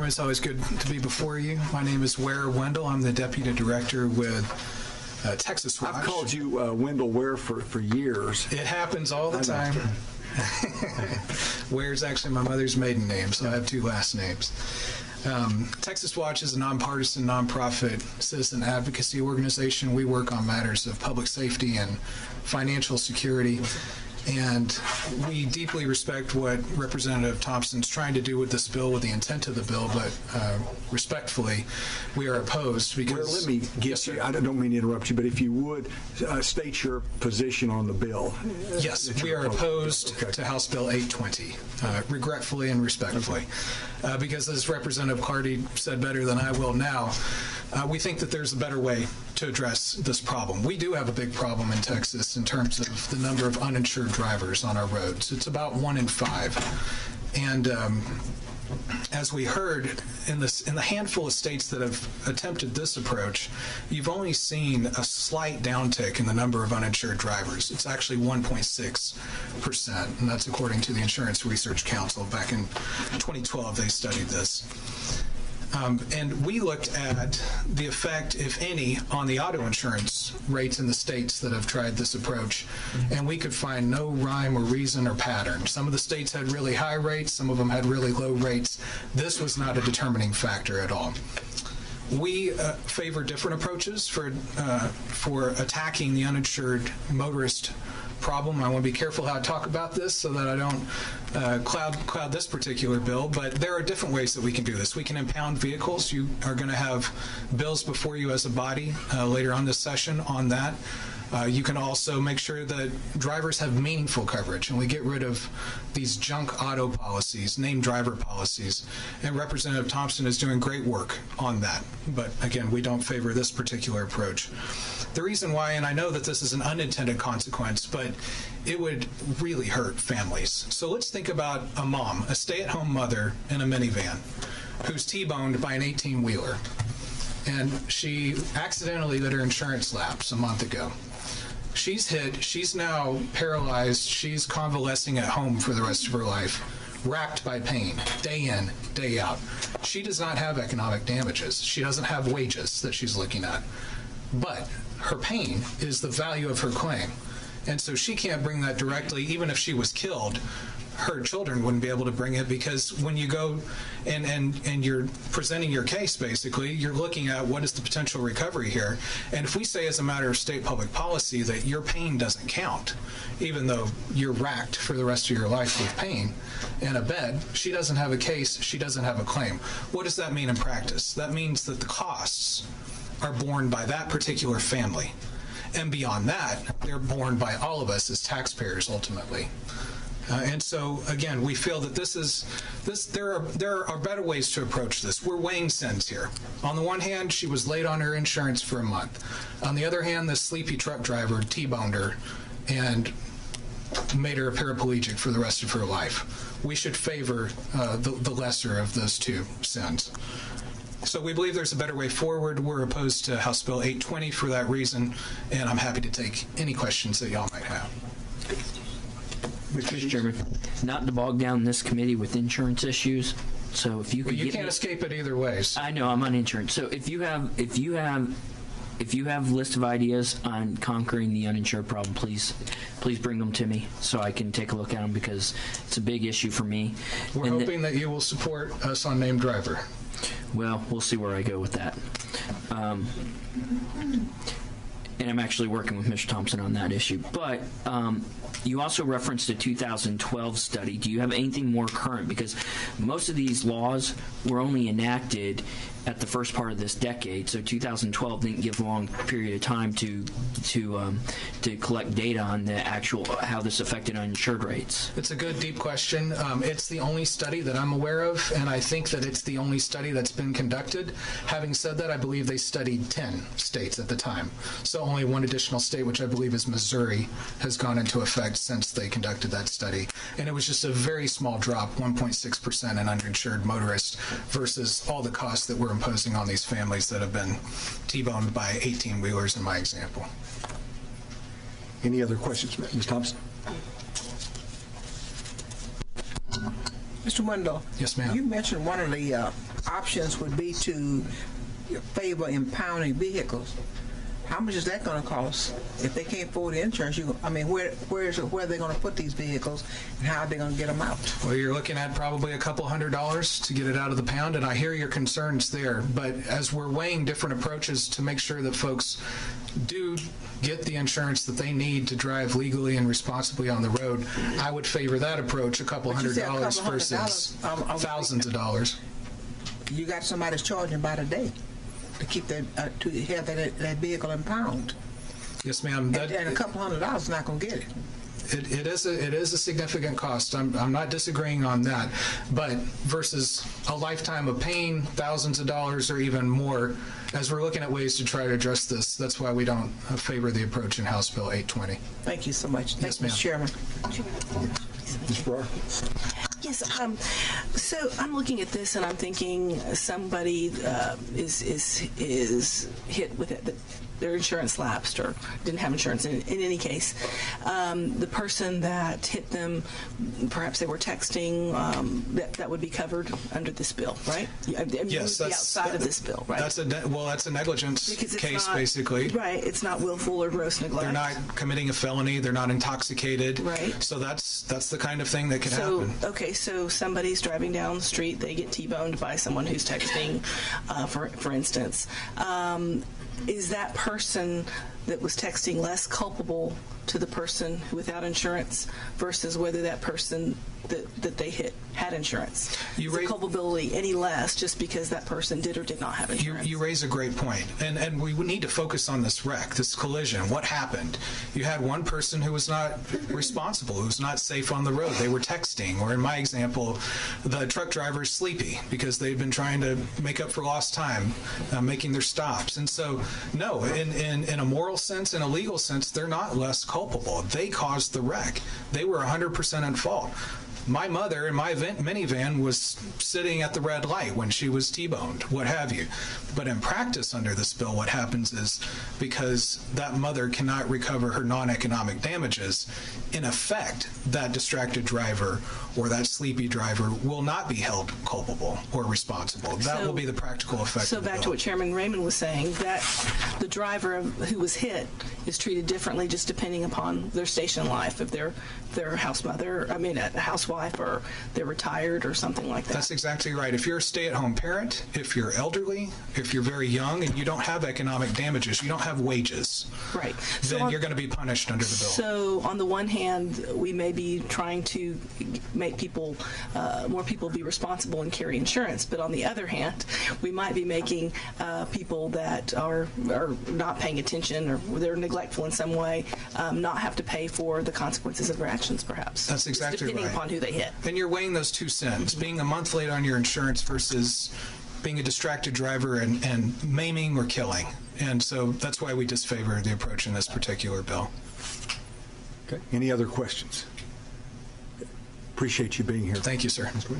It's always good to be before you. My name is Ware Wendell. I'm the Deputy Director with Texas Watch. I've called you Wendell Ware for years. It happens all the time. Ware is actually my mother's maiden name, so I have two last names. Texas Watch is a nonpartisan, nonprofit citizen advocacy organization. We work on matters of public safety and financial security. And we deeply respect what Representative Thompson's trying to do with this bill, with the intent of the bill, but respectfully, we are opposed because... Well, let me get you, I don't mean to interrupt you, but if you would, state your position on the bill. Yes, we are opposed to House Bill 820, regretfully and respectfully, because as Representative Clardy said better than I will now, we think that there's a better way to address this problem. We do have a big problem in Texas in terms of the number of uninsured drivers on our roads. It's about 1 in 5. And as we heard, in the handful of states that have attempted this approach, you've only seen a slight downtick in the number of uninsured drivers. It's actually 1.6%, and that's according to the Insurance Research Council. Back in 2012, they studied this. And we looked at the effect, if any, on the auto insurance rates in the states that have tried this approach, and we could find no rhyme or reason or pattern. Some of the states had really high rates, some of them had really low rates. This was not a determining factor at all. We favor different approaches for attacking the uninsured motorist problem. I want to be careful how I talk about this so that I don't cloud this particular bill, but there are different ways that we can do this. We can impound vehicles. You are going to have bills before you as a body later on this session on that. You can also make sure that drivers have meaningful coverage, and we get rid of these junk auto policies, named driver policies, and Representative Thompson is doing great work on that. But again, we don't favor this particular approach. The reason why, and I know that this is an unintended consequence, but it would really hurt families. So let's think about a mom, a stay-at-home mother in a minivan who's T-boned by an 18-wheeler, and she accidentally let her insurance lapse a month ago. She's hit, she's now paralyzed, she's convalescing at home for the rest of her life, racked by pain, day in, day out. She does not have economic damages. She doesn't have wages that she's looking at. But her pain is the value of her claim. And so she can't bring that directly. Even if she was killed, her children wouldn't be able to bring it, because when you go and you're presenting your case, basically, you're looking at what is the potential recovery here. And if we say as a matter of state public policy that your pain doesn't count, even though you're racked for the rest of your life with pain in a bed, she doesn't have a case, she doesn't have a claim. What does that mean in practice? That means that the costs are borne by that particular family. And beyond that, they're borne by all of us as taxpayers ultimately. And so, again, we feel that there are better ways to approach this. We're weighing sins here. On the one hand, she was late on her insurance for a month. On the other hand, this sleepy truck driver T-boned her and made her a paraplegic for the rest of her life. We should favor the lesser of those two sins. So we believe there's a better way forward. We're opposed to House Bill 820 for that reason, and I'm happy to take any questions that y'all might have. Mr. Chairman, not to bog down this committee with insurance issues. So if you could, you can't escape it either way. I know I'm on insurance. So if you have a list of ideas on conquering the uninsured problem, please bring them to me so I can take a look at them, because it's a big issue for me. We're hoping that you will support us on named driver. Well, we'll see where I go with that. And I'm actually working with Mr. Thompson on that issue. But you also referenced a 2012 study. Do you have anything more current? Because most of these laws were only enacted at the first part of this decade, so 2012 didn't give a long period of time to collect data on the actual how this affected uninsured rates. It's a good, deep question. It's the only study that I'm aware of, and I think that it's the only study that's been conducted. Having said that, I believe they studied 10 states at the time, so only one additional state, which I believe is Missouri, has gone into effect since they conducted that study, and it was just a very small drop, 1.6% in uninsured motorists, versus all the costs that we're imposing on these families that have been T-boned by 18-wheelers in my example. Any other questions, Ms. Thompson? Mr. Wendell. Yes, ma'am. You mentioned one of the options would be to favor impounding vehicles, how much is that going to cost? If they can't afford the insurance, where are they going to put these vehicles, and how are they going to get them out? Well, you're looking at probably a couple $100s to get it out of the pound, and I hear your concerns there. But as we're weighing different approaches to make sure that folks do get the insurance that they need to drive legally and responsibly on the road, I would favor that approach, a couple $100 versus thousands of dollars. You got somebody that's charging by the day to keep that to have that vehicle impound. Yes, ma'am. And a couple $100 is not going to get it. It is a significant cost. I'm not disagreeing on that, but versus a lifetime of pain, thousands of dollars or even more, as we're looking at ways to try to address this, that's why we don't favor the approach in House Bill 820. Thank you so much. Yes, ma'am. Mr. Chairman. Ms. Ware? Yes, so I'm looking at this and I'm thinking somebody is hit with it, that their insurance lapsed or didn't have insurance. In any case, the person that hit them, perhaps they were texting, that would be covered under this bill, right? Yes, that's outside of this bill, right? That's a negligence case, basically. Right, it's not willful or gross neglect. They're not committing a felony. They're not intoxicated. Right. So that's the kind of thing that could happen. Okay, so somebody's driving down the street, they get T-boned by someone who's texting, for instance. Is that person that was texting less culpable to the person without insurance versus whether that person that they hit had insurance? Is the culpability any less just because that person did or did not have insurance? You raise a great point. And we would need to focus on this wreck, this collision. What happened? You had one person who was not responsible, who was not safe on the road. They were texting, or in my example, the truck driver's sleepy because they've been trying to make up for lost time, making their stops. And so, no, in a moral sense, in a legal sense, they're not less culpable. They caused the wreck. They were 100% at fault. My mother in my minivan was sitting at the red light when she was T-boned, what have you. But in practice under this bill, what happens is because that mother cannot recover her non-economic damages, in effect, that distracted driver or that sleepy driver will not be held culpable or responsible. That will be the practical effect So of the back bill. to what Chairman Raymond was saying, that the driver who was hit is treated differently just depending upon their station in life. If they're a housewife or they're retired or something like that. That's exactly right. If you're a stay-at-home parent, if you're elderly, if you're very young and you don't have economic damages, you don't have wages, right, then you're going to be punished under the bill. So on the one hand, we may be trying to make people, more people be responsible and carry insurance, but on the other hand, we might be making people that are not paying attention or they're neglectful in some way not have to pay for the consequences of their actions, perhaps. That's exactly depending upon who they hit. And you're weighing those two sins, being a month late on your insurance versus being a distracted driver and maiming or killing. And so that's why we disfavor the approach in this particular bill. Okay. Any other questions? Appreciate you being here. Thank you, sir. Ms. Ware?